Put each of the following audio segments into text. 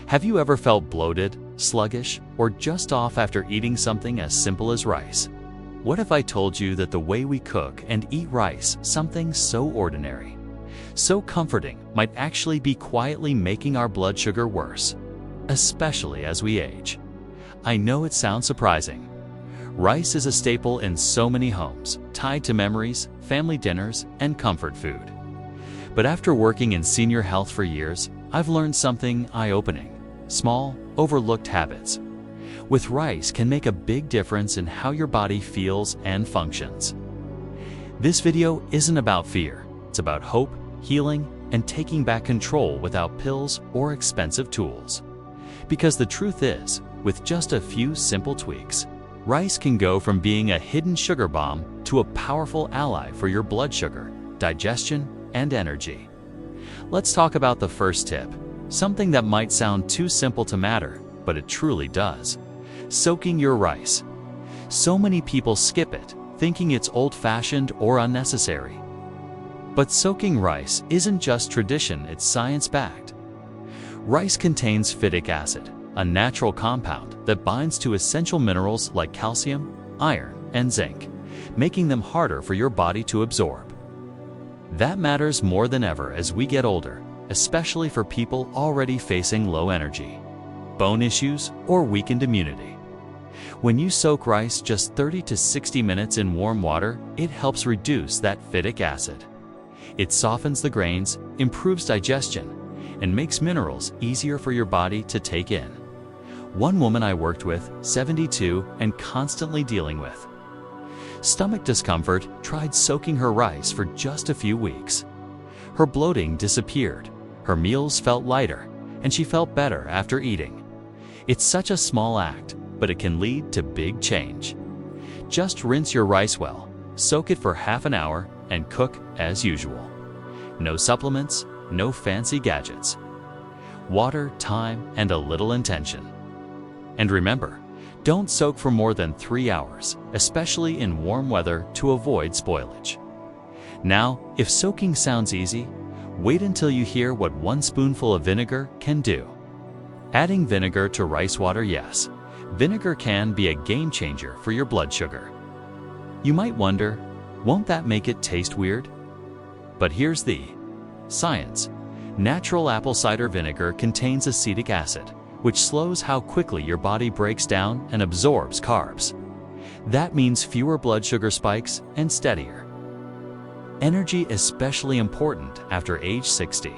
Have you ever felt bloated, sluggish, or just off after eating something as simple as rice? What if I told you that the way we cook and eat rice, something so ordinary, so comforting, might actually be quietly making our blood sugar worse, especially as we age? I know it sounds surprising. Rice is a staple in so many homes, tied to memories, family dinners, and comfort food. But after working in senior health for years, I've learned something eye-opening. Small, overlooked habits with rice can make a big difference in how your body feels and functions. This video isn't about fear. It's about hope, healing, and taking back control without pills or expensive tools. Because the truth is, with just a few simple tweaks, rice can go from being a hidden sugar bomb to a powerful ally for your blood sugar, digestion, and energy. Let's talk about the first tip, something that might sound too simple to matter, but it truly does. Soaking your rice. So many people skip it, thinking it's old-fashioned or unnecessary. But soaking rice isn't just tradition, it's science-backed. Rice contains phytic acid, a natural compound that binds to essential minerals like calcium, iron, and zinc, making them harder for your body to absorb. That matters more than ever as we get older, especially for people already facing low energy, bone issues, or weakened immunity. When you soak rice just 30 to 60 minutes in warm water, it helps reduce that phytic acid. It softens the grains, improves digestion, and makes minerals easier for your body to take in. One woman I worked with, 72 and constantly dealing with stomach discomfort, tried soaking her rice for just a few weeks. Her bloating disappeared, her meals felt lighter, and she felt better after eating. It's such a small act, but it can lead to big change. Just rinse your rice well, soak it for half an hour, and cook as usual. No supplements, no fancy gadgets. Water, time, and a little intention. And remember, don't soak for more than 3 hours, especially in warm weather, to avoid spoilage. Now, if soaking sounds easy, wait until you hear what 1 spoonful of vinegar can do. Adding vinegar to rice water, yes. Vinegar can be a game changer for your blood sugar. You might wonder, won't that make it taste weird? But here's the science. Natural apple cider vinegar contains acetic acid, which slows how quickly your body breaks down and absorbs carbs. That means fewer blood sugar spikes and steadier. Energy is especially important after age 60.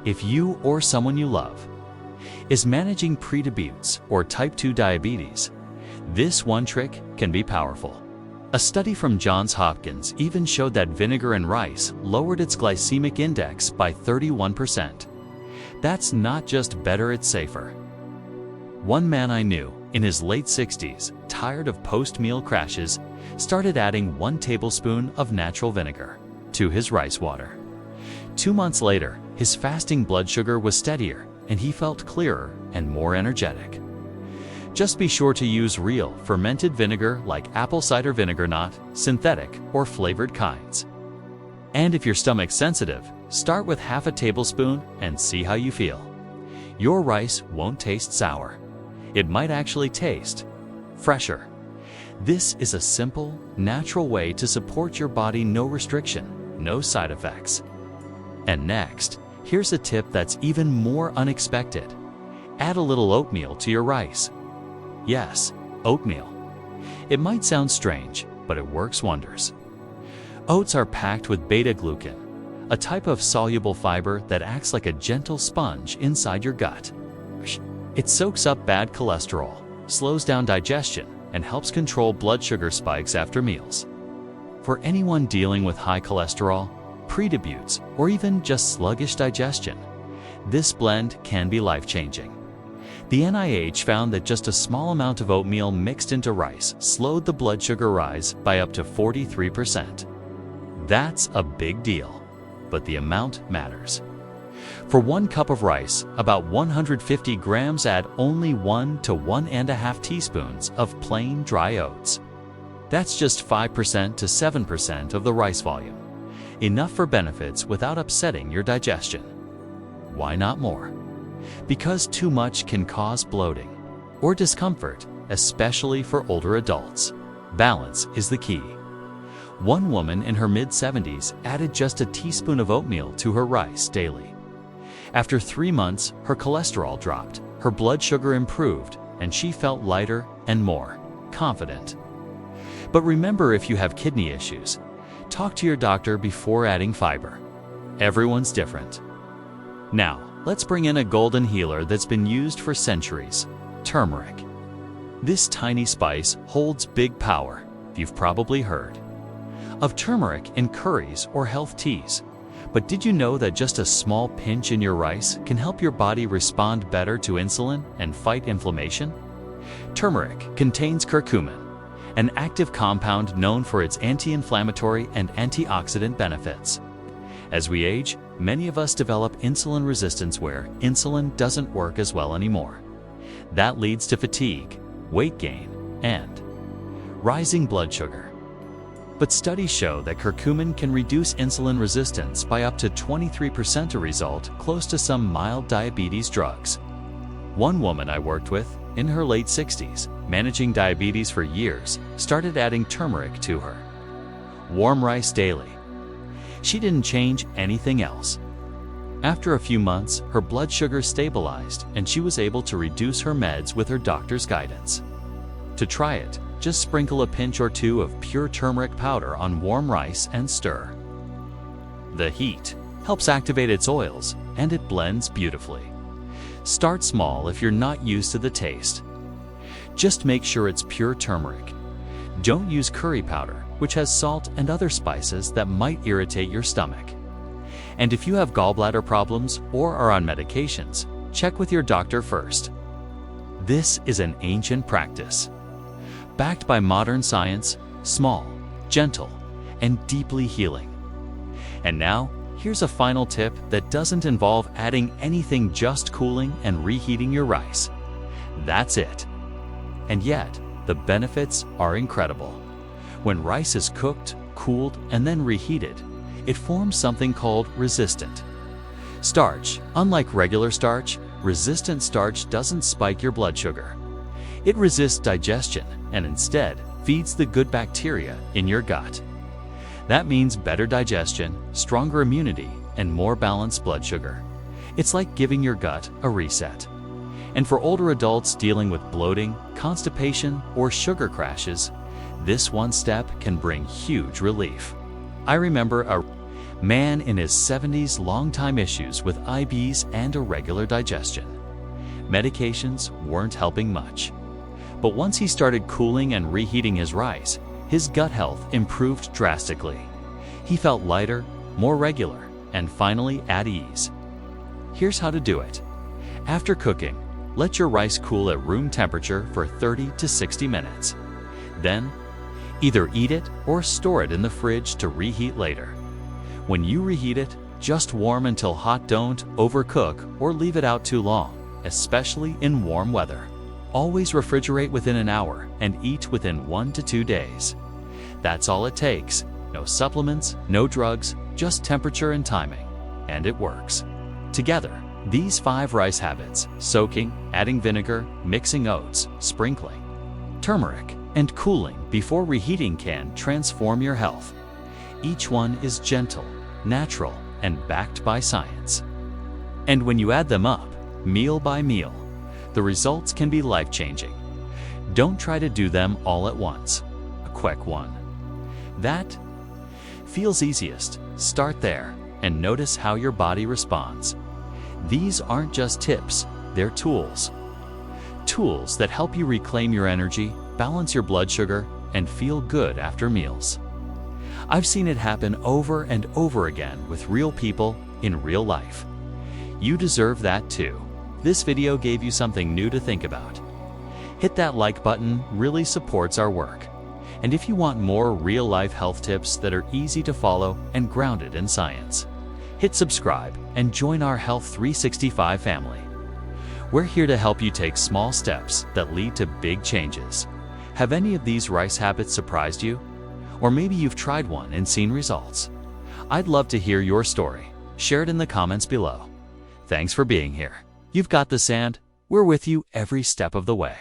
If you or someone you love is managing prediabetes or type 2 diabetes, this one trick can be powerful. A study from Johns Hopkins even showed that vinegar in rice lowered its glycemic index by 31%. That's not just better, it's safer. One man I knew, in his late 60s, tired of post-meal crashes, started adding 1 tablespoon of natural vinegar to his rice water. 2 months later, his fasting blood sugar was steadier, and he felt clearer and more energetic. Just be sure to use real, fermented vinegar like apple cider vinegar, not synthetic or flavored kinds. And if your stomach's sensitive, start with half a tablespoon and see how you feel. Your rice won't taste sour. It might actually taste fresher. This is a simple, natural way to support your body, no restriction, no side effects. And next, here's a tip that's even more unexpected. Add a little oatmeal to your rice. Yes, oatmeal. It might sound strange, but it works wonders. Oats are packed with beta-glucan, a type of soluble fiber that acts like a gentle sponge inside your gut. It soaks up bad cholesterol, slows down digestion, and helps control blood sugar spikes after meals. For anyone dealing with high cholesterol, prediabetes, or even just sluggish digestion, this blend can be life-changing. The NIH found that just a small amount of oatmeal mixed into rice slowed the blood sugar rise by up to 43%. That's a big deal, but the amount matters. For 1 cup of rice, about 150 grams, add only 1 to 1.5 teaspoons of plain dry oats. That's just 5% to 7% of the rice volume. Enough for benefits without upsetting your digestion. Why not more? because too much can cause bloating or discomfort, especially for older adults. Balance is the key. One woman in her mid-70s added just a teaspoon of oatmeal to her rice daily. After 3 months, her cholesterol dropped, her blood sugar improved, and she felt lighter and more confident. But remember, if you have kidney issues, talk to your doctor before adding fiber. Everyone's different. Now, let's bring in a golden healer that's been used for centuries: turmeric. This tiny spice holds big power. You've probably heard of turmeric in curries or health teas. But did you know that just a small pinch in your rice can help your body respond better to insulin and fight inflammation? Turmeric contains curcumin, an active compound known for its anti-inflammatory and antioxidant benefits. As we age, many of us develop insulin resistance where insulin doesn't work as well anymore. That leads to fatigue, weight gain, and rising blood sugar. But studies show that curcumin can reduce insulin resistance by up to 23%, a result close to some mild diabetes drugs. One woman I worked with, in her late 60s, managing diabetes for years, started adding turmeric to her warm rice daily. She didn't change anything else. After a few months, her blood sugar stabilized and she was able to reduce her meds with her doctor's guidance. To try it, just sprinkle a pinch or two of pure turmeric powder on warm rice and stir. The heat helps activate its oils, and it blends beautifully. Start small if you're not used to the taste. Just make sure it's pure turmeric. Don't use curry powder, which has salt and other spices that might irritate your stomach. And if you have gallbladder problems or are on medications, check with your doctor first. This is an ancient practice, backed by modern science, small, gentle, and deeply healing. And now, here's a final tip that doesn't involve adding anything, just cooling and reheating your rice. That's it. And yet, the benefits are incredible. When rice is cooked, cooled, and then reheated, it forms something called resistant starch. Unlike regular starch, resistant starch doesn't spike your blood sugar. It resists digestion and instead feeds the good bacteria in your gut. That means better digestion, stronger immunity, and more balanced blood sugar. It's like giving your gut a reset. And for older adults dealing with bloating, constipation, or sugar crashes, this one step can bring huge relief. I remember a man in his 70s, long-time issues with IBS and irregular digestion. Medications weren't helping much. But once he started cooling and reheating his rice, his gut health improved drastically. He felt lighter, more regular, and finally at ease. Here's how to do it. After cooking, let your rice cool at room temperature for 30 to 60 minutes. Then, either eat it or store it in the fridge to reheat later. When you reheat it, just warm until hot. Don't overcook or leave it out too long, especially in warm weather. Always refrigerate within an hour and eat within 1 to 2 days. That's all it takes. No supplements, no drugs, just temperature and timing. And it works. Together, these 5 rice habits: soaking, adding vinegar, mixing oats, sprinkling turmeric, and cooling before reheating can transform your health. Each one is gentle, natural, and backed by science. And when you add them up, meal by meal, the results can be life-changing. Don't try to do them all at once. A quick one that feels easiest. Start there and notice how your body responds. These aren't just tips, they're tools. Tools that help you reclaim your energy, balance your blood sugar, and feel good after meals. I've seen it happen over and over again with real people in real life. You deserve that too. This video gave you something new to think about. Hit that like button, really supports our work. And if you want more real-life health tips that are easy to follow and grounded in science, hit subscribe and join our Health 365 family. We're here to help you take small steps that lead to big changes. Have any of these rice habits surprised you? Or maybe you've tried one and seen results. I'd love to hear your story. Share it in the comments below. Thanks for being here. You've got this, and we're with you every step of the way.